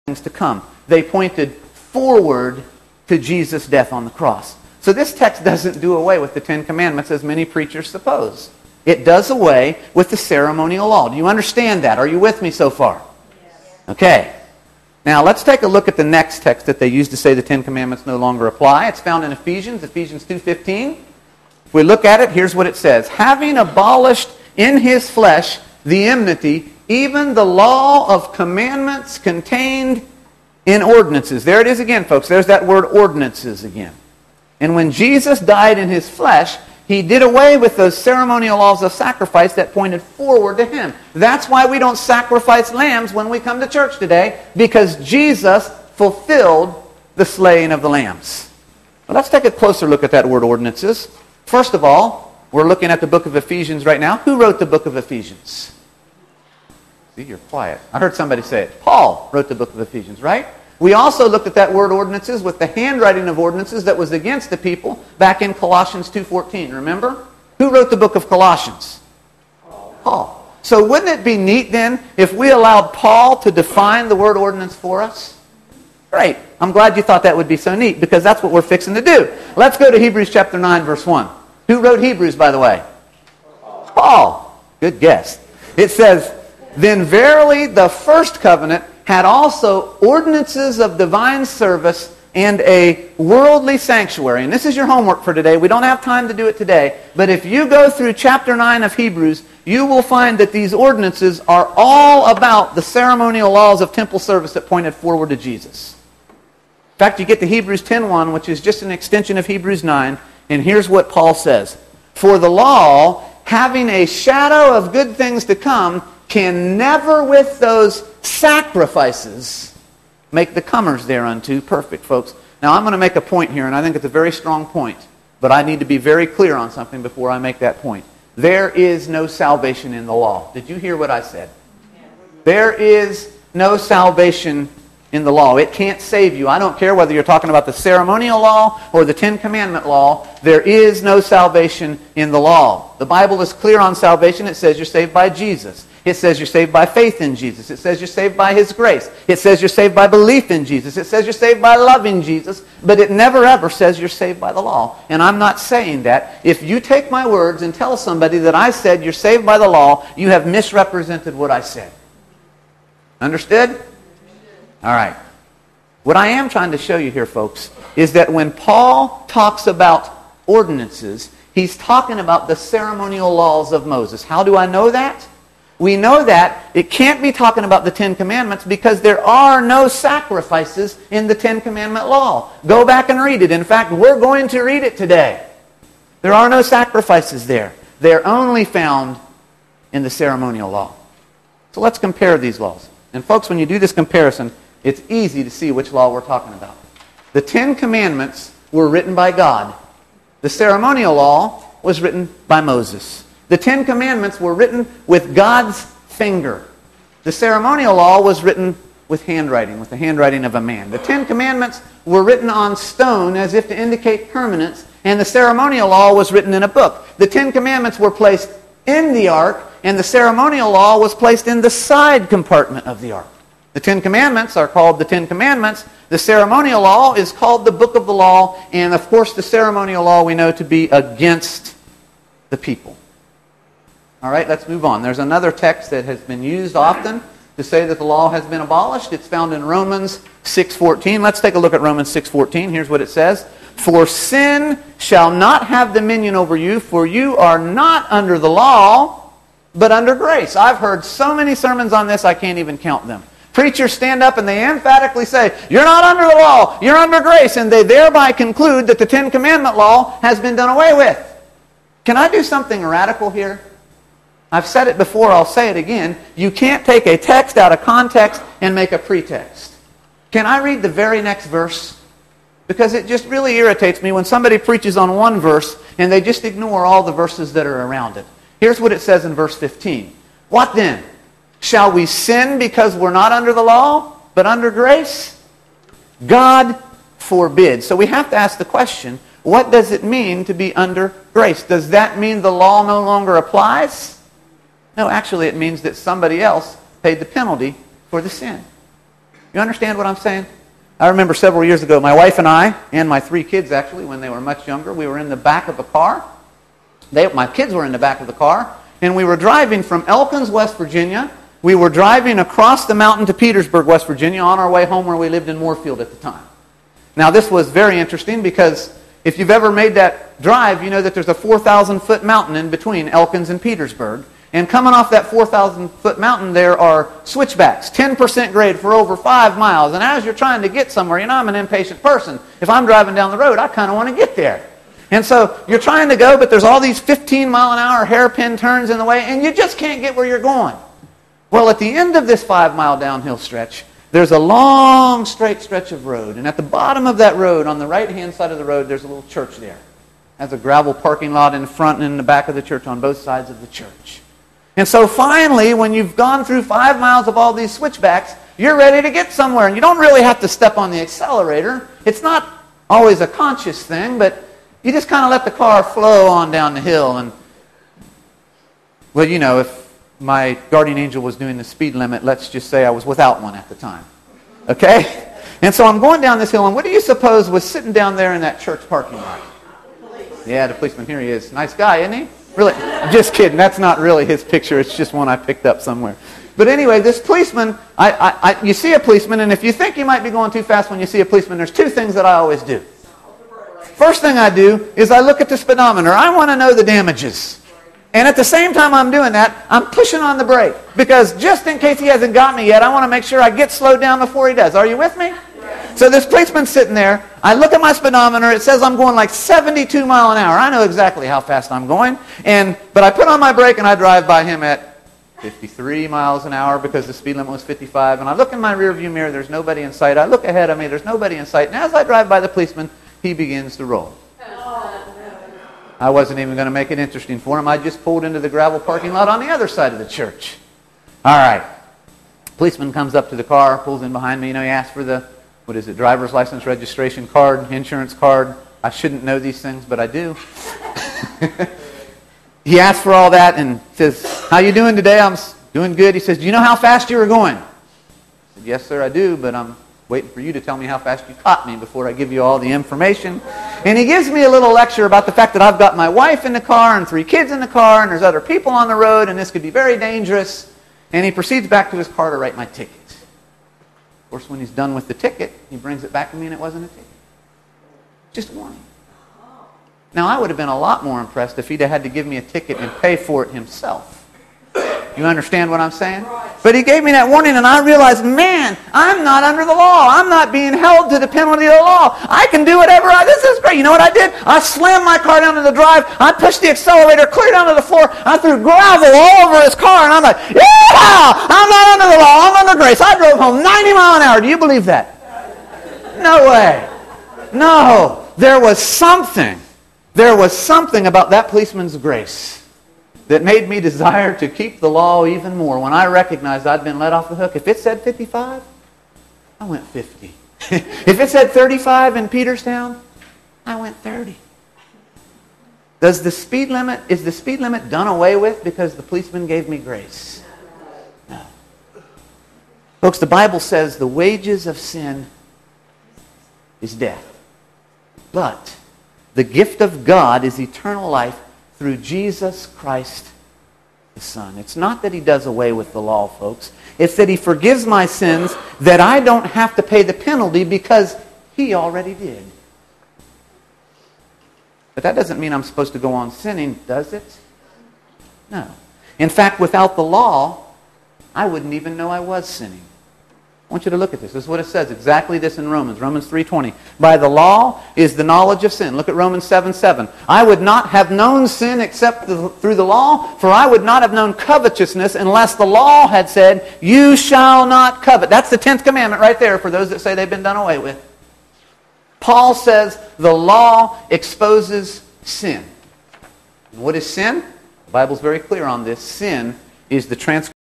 things to come. They pointed forward to Jesus' death on the cross. So this text doesn't do away with the Ten Commandments as many preachers suppose. It does away with the ceremonial law. Do you understand that? Are you with me so far? Okay. Now let's take a look at the next text that they use to say the Ten Commandments no longer apply. It's found in Ephesians 2:15. If we look at it, here's what it says. Having abolished in his flesh the enmity, even the law of commandments contained in ordinances. There it is again, folks. There's that word ordinances again. And when Jesus died in his flesh, he did away with those ceremonial laws of sacrifice that pointed forward to him. That's why we don't sacrifice lambs when we come to church today, because Jesus fulfilled the slaying of the lambs. Well, let's take a closer look at that word ordinances. First of all, we're looking at the book of Ephesians right now. Who wrote the book of Ephesians? See, you're quiet. I heard somebody say it. Paul wrote the book of Ephesians, right? We also looked at that word ordinances with the handwriting of ordinances that was against the people back in Colossians 2:14. Remember? Who wrote the book of Colossians? Paul. So wouldn't it be neat then if we allowed Paul to define the word ordinance for us? Great. I'm glad you thought that would be so neat, because that's what we're fixing to do. Let's go to Hebrews chapter 9, verse 1. Who wrote Hebrews, by the way? Paul. Good guess. It says, "Then verily the first covenant had also ordinances of divine service and a worldly sanctuary." And this is your homework for today. We don't have time to do it today. But if you go through chapter 9 of Hebrews, you will find that these ordinances are all about the ceremonial laws of temple service that pointed forward to Jesus. In fact, you get to Hebrews 10:1, which is just an extension of Hebrews 9. And here's what Paul says. "For the law, having a shadow of good things to come, can never with those sacrifices make the comers thereunto perfect," folks. Now I'm going to make a point here, and I think it's a very strong point. But I need to be very clear on something before I make that point. There is no salvation in the law. Did you hear what I said? There is no salvation in the law. It can't save you. I don't care whether you're talking about the ceremonial law or the Ten Commandment law. There is no salvation in the law. The Bible is clear on salvation. It says you're saved by Jesus. It says you're saved by faith in Jesus. It says you're saved by His grace. It says you're saved by belief in Jesus. It says you're saved by loving Jesus. But it never ever says you're saved by the law. And I'm not saying that. If you take my words and tell somebody that I said you're saved by the law, you have misrepresented what I said. Understood? All right. What I am trying to show you here, folks, is that when Paul talks about ordinances, he's talking about the ceremonial laws of Moses. How do I know that? We know that it can't be talking about the Ten Commandments because there are no sacrifices in the Ten Commandment law. Go back and read it. In fact, we're going to read it today. There are no sacrifices there. They're only found in the ceremonial law. So let's compare these laws. And folks, when you do this comparison, it's easy to see which law we're talking about. The Ten Commandments were written by God. The ceremonial law was written by Moses. The Ten Commandments were written with God's finger. The ceremonial law was written with handwriting, with the handwriting of a man. The Ten Commandments were written on stone as if to indicate permanence, and the ceremonial law was written in a book. The Ten Commandments were placed in the ark, and the ceremonial law was placed in the side compartment of the ark. The Ten Commandments are called the Ten Commandments. The ceremonial law is called the Book of the Law. And of course the ceremonial law we know to be against the people. All right, let's move on. There's another text that has been used often to say that the law has been abolished. It's found in Romans 6:14. Let's take a look at Romans 6:14. Here's what it says. "For sin shall not have dominion over you, for you are not under the law, but under grace." I've heard so many sermons on this I can't even count them. Preachers stand up and they emphatically say, "You're not under the law, you're under grace," and they thereby conclude that the Ten Commandment law has been done away with. Can I do something radical here? I've said it before, I'll say it again. You can't take a text out of context and make a pretext. Can I read the very next verse? Because it just really irritates me when somebody preaches on one verse and they just ignore all the verses that are around it. Here's what it says in verse 15. "What then? Shall we sin because we're not under the law, but under grace? God forbid." So we have to ask the question, what does it mean to be under grace? Does that mean the law no longer applies? No, actually it means that somebody else paid the penalty for the sin. You understand what I'm saying? I remember several years ago, my wife and I, and my 3 kids actually, when they were much younger, we were in the back of a car. My kids were in the back of the car, and we were driving from Elkins, West Virginia. We were driving across the mountain to Petersburg, West Virginia, on our way home where we lived in Moorfield at the time. Now, this was very interesting because if you've ever made that drive, you know that there's a 4,000-foot mountain in between Elkins and Petersburg. And coming off that 4,000-foot mountain, there are switchbacks, 10% grade for over 5 miles. And as you're trying to get somewhere, I'm an impatient person. If I'm driving down the road, I kind of want to get there. And so you're trying to go, but there's all these 15-mile-an-hour hairpin turns in the way, and you just can't get where you're going. Well, at the end of this 5-mile downhill stretch, there's a long, straight stretch of road. And at the bottom of that road, on the right-hand side of the road, there's a little church there. It has a gravel parking lot in the front and in the back of the church on both sides of the church. And so finally, when you've gone through 5 miles of all these switchbacks, you're ready to get somewhere. And you don't really have to step on the accelerator. It's not always a conscious thing, but you just kind of let the car flow on down the hill. And, well, you know, if my guardian angel was doing the speed limit, let's just say I was without one at the time. Okay? And so I'm going down this hill, and what do you suppose was sitting down there in that church parking lot? Yeah, the policeman. Here he is. Nice guy, isn't he? Really? Just kidding. That's not really his picture. It's just one I picked up somewhere. But anyway, this policeman, you see a policeman, and if you think you might be going too fast when you see a policeman, there's 2 things that I always do. First thing I do is I look at the speedometer. I want to know the damages. And at the same time I'm doing that, I'm pushing on the brake. Because just in case he hasn't got me yet, I want to make sure I get slowed down before he does. Are you with me? So this policeman's sitting there. I look at my speedometer. It says I'm going like 72 miles an hour. I know exactly how fast I'm going. But I put on my brake and I drive by him at 53 miles an hour because the speed limit was 55. And I look in my rearview mirror. There's nobody in sight. I look ahead of me. There's nobody in sight. And as I drive by the policeman, he begins to roll. I wasn't even going to make it interesting for him. I just pulled into the gravel parking lot on the other side of the church. All right. Policeman comes up to the car, pulls in behind me. You know, he asks for the, driver's license, registration card, insurance card. I shouldn't know these things, but I do. He asks for all that and says, how you doing today? I'm doing good. He says, do you know how fast you were going? I said, yes, sir, I do, but I'm waiting for you to tell me how fast you caught me before I give you all the information. And he gives me a little lecture about the fact that I've got my wife in the car and 3 kids in the car and there's other people on the road and this could be very dangerous. And he proceeds back to his car to write my ticket. Of course, when he's done with the ticket, he brings it back to me and it wasn't a ticket. Just a warning. Now, I would have been a lot more impressed if he'd had to give me a ticket and pay for it himself. You understand what I'm saying? But he gave me that warning and I realized, man, I'm not under the law. I'm not being held to the penalty of the law. I can do whatever this is great. You know what I did? I slammed my car down to the drive. I pushed the accelerator clear down to the floor. I threw gravel all over his car and I'm like, yeah, I'm not under the law. I'm under grace. I drove home 90 miles an hour. Do you believe that? No way. No. There was something about that policeman's grace that made me desire to keep the law even more. When I recognized I'd been let off the hook, if it said 55, I went 50. If it said 35 in Peterstown, I went 30. Is the speed limit done away with because the policeman gave me grace? No. Folks, the Bible says the wages of sin is death. But the gift of God is eternal life through Jesus Christ, the Son. It's not that He does away with the law, folks. It's that He forgives my sins, that I don't have to pay the penalty because He already did. But that doesn't mean I'm supposed to go on sinning, does it? No. In fact, without the law, I wouldn't even know I was sinning. I want you to look at this. This is what it says. Exactly this in Romans. Romans 3:20. By the law is the knowledge of sin. Look at Romans 7:7. I would not have known sin except through the law, for I would not have known covetousness unless the law had said, you shall not covet. That's the 10th commandment right there for those that say they've been done away with. Paul says the law exposes sin. And what is sin? The Bible's very clear on this. Sin is the transgression